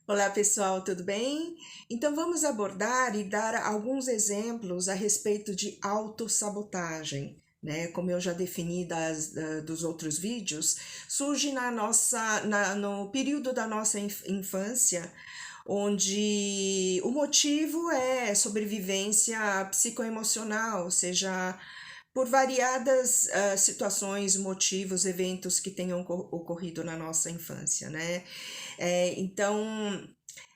Olá pessoal, tudo bem? Então vamos abordar e dar alguns exemplos a respeito de autossabotagem, né? Como eu já defini dos outros vídeos, surge no período da nossa infância, onde o motivo é sobrevivência psicoemocional, seja por variadas situações, motivos, eventos que tenham ocorrido na nossa infância, né? Então,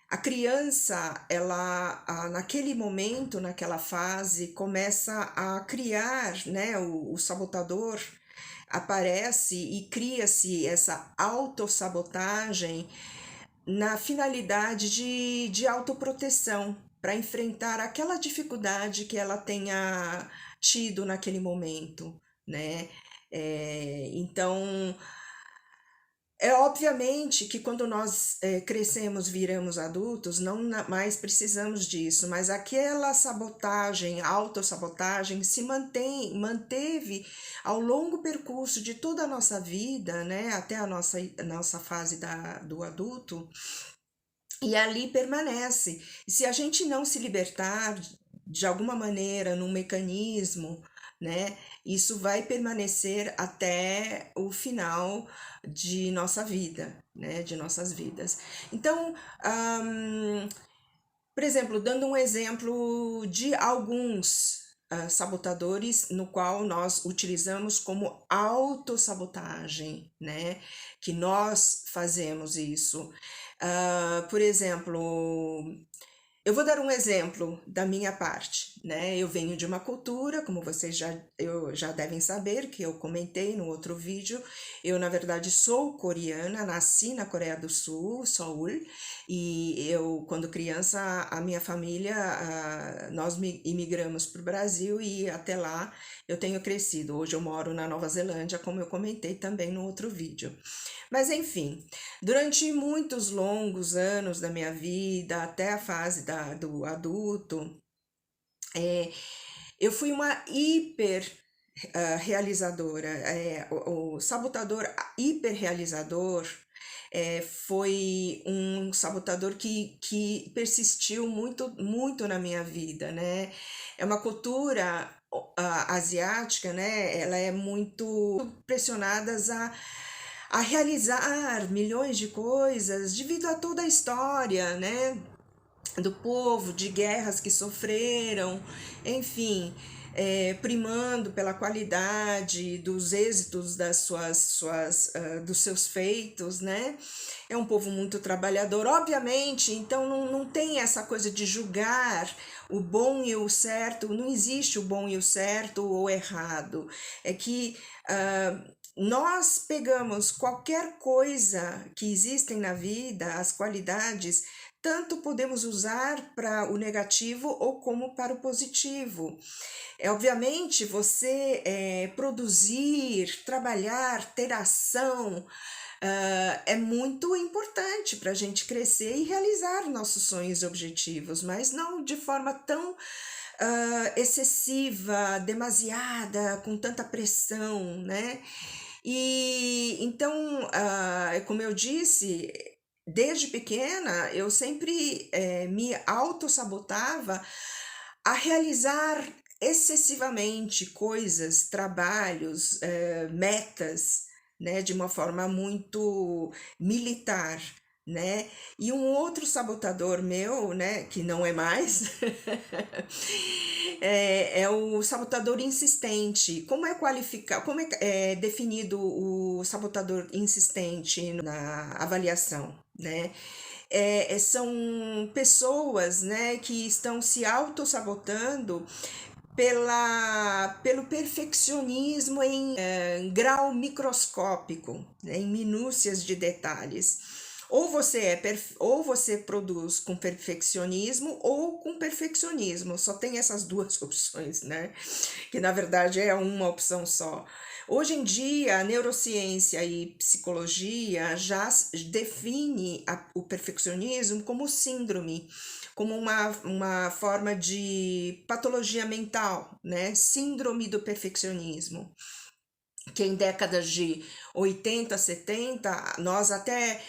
a criança, ela, naquele momento, naquela fase, começa a criar, né? O sabotador aparece e cria-se essa autossabotagem na finalidade de autoproteção, para enfrentar aquela dificuldade que ela tenha tido naquele momento, né? Então, é obviamente que quando nós crescemos, viramos adultos, não mais precisamos disso, mas aquela sabotagem, autossabotagem, manteve ao longo percurso de toda a nossa vida, né, até a nossa fase do adulto, e ali permanece. E se a gente não se libertar de alguma maneira num mecanismo, né, isso vai permanecer até o final de nossa vida, né, de nossas vidas. Então, por exemplo, dando um exemplo de alguns sabotadores no qual nós utilizamos como autossabotagem, né? Que nós fazemos isso. Por exemplo, eu vou dar um exemplo da minha parte, né? Eu venho de uma cultura, como vocês já devem saber, que eu comentei no outro vídeo. Eu, na verdade, sou coreana, nasci na Coreia do Sul, Seul, e eu, quando criança, a minha família, nós imigramos para o Brasil e até lá eu tenho crescido. Hoje eu moro na Nova Zelândia, como eu comentei também no outro vídeo. Mas enfim, durante muitos longos anos da minha vida, até a fase do adulto, eu fui uma hiper realizadora. O sabotador hiper realizador foi um sabotador que persistiu muito, muito na minha vida, né? É uma cultura asiática, né? Ela é muito pressionada a realizar milhões de coisas devido a toda a história, né? Do povo, de guerras que sofreram, enfim, primando pela qualidade dos êxitos dos seus feitos, né? É um povo muito trabalhador, obviamente, então não tem essa coisa de julgar o bom e o certo, não existe o bom e o certo ou errado, é que nós pegamos qualquer coisa que existem na vida, as qualidades, tanto podemos usar para o negativo ou como para o positivo. Obviamente, você produzir, trabalhar, ter ação, é muito importante para a gente crescer e realizar nossos sonhos e objetivos, mas não de forma tão excessiva, demasiada, com tanta pressão, né? E então, como eu disse, desde pequena eu sempre me autossabotava a realizar excessivamente coisas, trabalhos, metas, né, de uma forma muito militar, né? E um outro sabotador meu, né, que não é mais, é o sabotador insistente. Como é qualificado, como é definido o sabotador insistente na avaliação, né? São pessoas, né, que estão se auto-sabotando pelo perfeccionismo em grau microscópico, né, em minúcias de detalhes. Ou você produz com perfeccionismo ou com perfeccionismo. Só tem essas duas opções, né? Que na verdade é uma opção só. Hoje em dia, a neurociência e psicologia já define o perfeccionismo como síndrome, como uma forma de patologia mental, né? Síndrome do perfeccionismo. que em décadas de 80, 70, nós até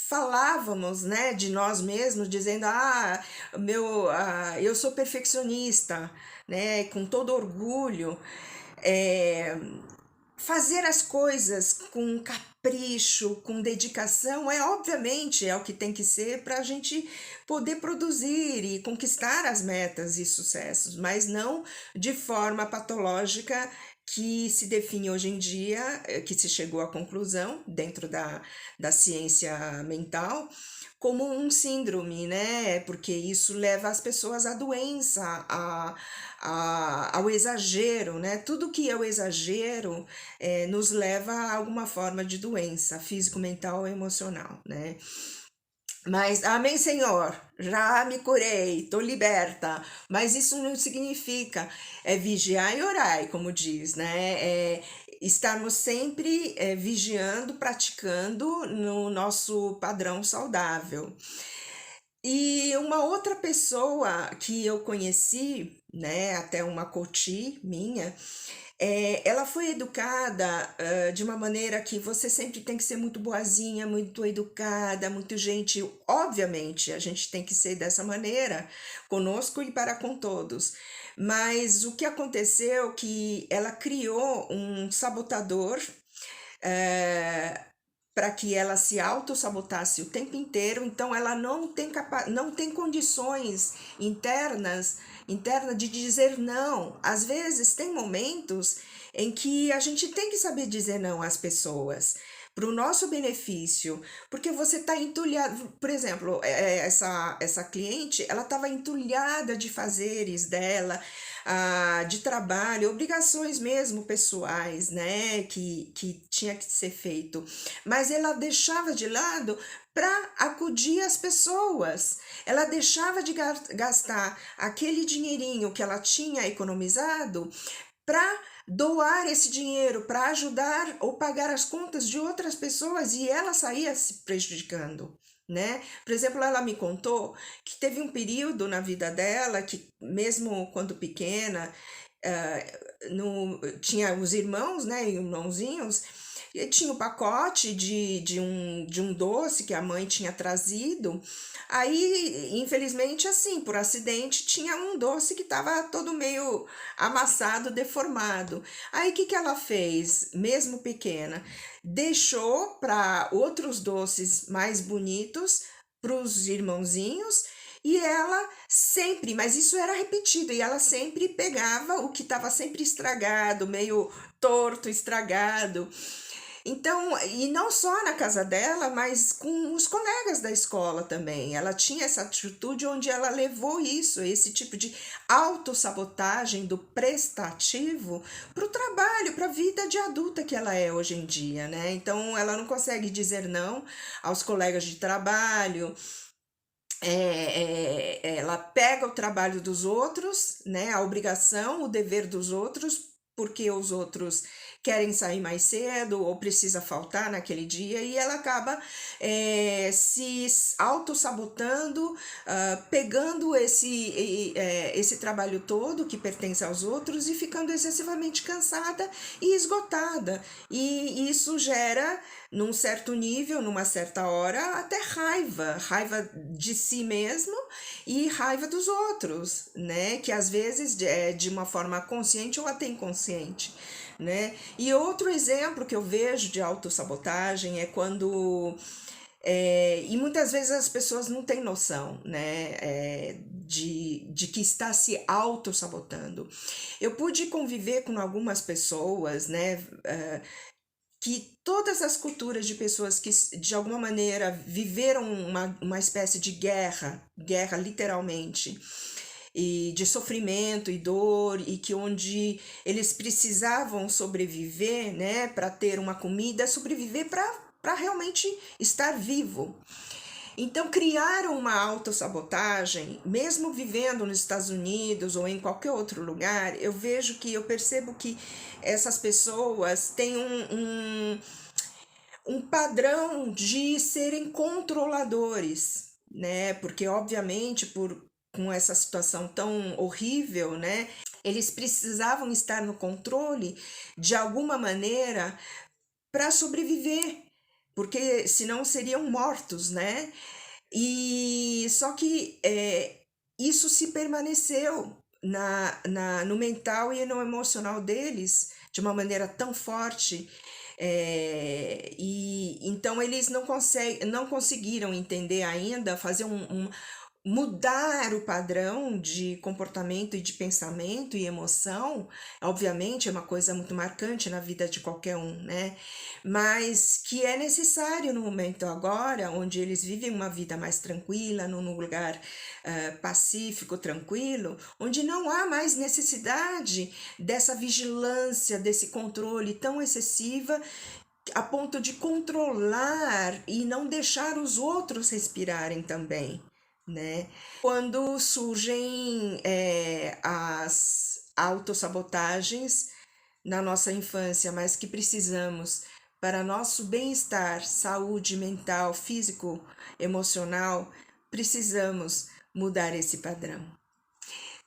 falávamos, né, de nós mesmos, dizendo, eu sou perfeccionista, né, com todo orgulho, é, fazer as coisas com capricho, com dedicação, obviamente é o que tem que ser para a gente poder produzir e conquistar as metas e sucessos, mas não de forma patológica que se define hoje em dia, que se chegou à conclusão dentro da ciência mental, como um síndrome, né? Porque isso leva as pessoas à doença, ao exagero, né? Tudo que é o exagero nos leva a alguma forma de doença físico, mental ou emocional, né? Mas, amém, Senhor, já me curei, estou liberta. Mas isso não significa vigiar e orar, como diz, né? Estarmos sempre vigiando, praticando no nosso padrão saudável. E uma outra pessoa que eu conheci, né, até uma coach minha, ela foi educada de uma maneira que você sempre tem que ser muito boazinha, muito educada, muito gentil. Obviamente, a gente tem que ser dessa maneira, conosco e para com todos. Mas o que aconteceu é que ela criou um sabotador para que ela se auto-sabotasse o tempo inteiro, então ela não tem condições internas de dizer não. Às vezes tem momentos em que a gente tem que saber dizer não às pessoas para o nosso benefício, porque você está entulhado. Por exemplo, essa cliente, ela estava entulhada de fazeres dela, de trabalho, obrigações mesmo pessoais, né, que tinha que ser feito, mas ela deixava de lado para acudir as pessoas. Ela deixava de gastar aquele dinheirinho que ela tinha economizado para doar esse dinheiro, para ajudar ou pagar as contas de outras pessoas, e ela saía se prejudicando, né? Por exemplo, ela me contou que teve um período na vida dela que, mesmo quando pequena, tinha os irmãos, né, irmãozinhos, e tinha o pacote de um doce que a mãe tinha trazido. Aí, infelizmente, assim, por acidente, tinha um doce que estava todo meio amassado, deformado. Aí, o que que ela fez, mesmo pequena? Deixou para outros doces mais bonitos, para os irmãozinhos, e ela sempre, mas isso era repetido, e ela sempre pegava o que estava sempre estragado, meio torto, estragado. Então, e não só na casa dela, mas com os colegas da escola também. Ela tinha essa atitude onde ela levou isso, esse tipo de autossabotagem do prestativo para o trabalho, para a vida de adulta que ela é hoje em dia, né? Então, ela não consegue dizer não aos colegas de trabalho. Ela pega o trabalho dos outros, né, a obrigação, o dever dos outros, porque os outros querem sair mais cedo ou precisa faltar naquele dia, e ela acaba se auto-sabotando, pegando esse trabalho todo que pertence aos outros e ficando excessivamente cansada e esgotada. E isso gera, num certo nível, numa certa hora, até raiva de si mesmo e raiva dos outros, né? Que às vezes é de uma forma consciente ou até inconsciente, né? E outro exemplo que eu vejo de autossabotagem é quando e muitas vezes as pessoas não têm noção, né, de que está se auto-sabotando. Eu pude conviver com algumas pessoas, né, que todas as culturas de pessoas que de alguma maneira viveram uma espécie de guerra literalmente, e de sofrimento e dor, e que onde eles precisavam sobreviver, né, para ter uma comida, sobreviver para realmente estar vivo. Então, criaram uma autossabotagem, mesmo vivendo nos Estados Unidos ou em qualquer outro lugar. Eu percebo que essas pessoas têm um padrão de serem controladores, né? Porque, obviamente, por com essa situação tão horrível, né? Eles precisavam estar no controle de alguma maneira para sobreviver, porque senão seriam mortos, né? E só que isso se permaneceu no mental e no emocional deles de uma maneira tão forte. E então eles não conseguiram entender ainda, fazer mudar o padrão de comportamento e de pensamento e emoção. Obviamente é uma coisa muito marcante na vida de qualquer um, né? Mas que é necessário no momento agora, onde eles vivem uma vida mais tranquila, num lugar pacífico, tranquilo, onde não há mais necessidade dessa vigilância, desse controle tão excessiva a ponto de controlar e não deixar os outros respirarem também, né? Quando surgem as autossabotagens na nossa infância, mas que precisamos para nosso bem-estar, saúde mental, físico, emocional, precisamos mudar esse padrão.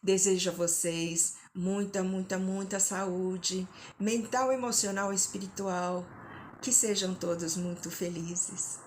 Desejo a vocês muita, muita, muita saúde mental, emocional e espiritual. Que sejam todos muito felizes.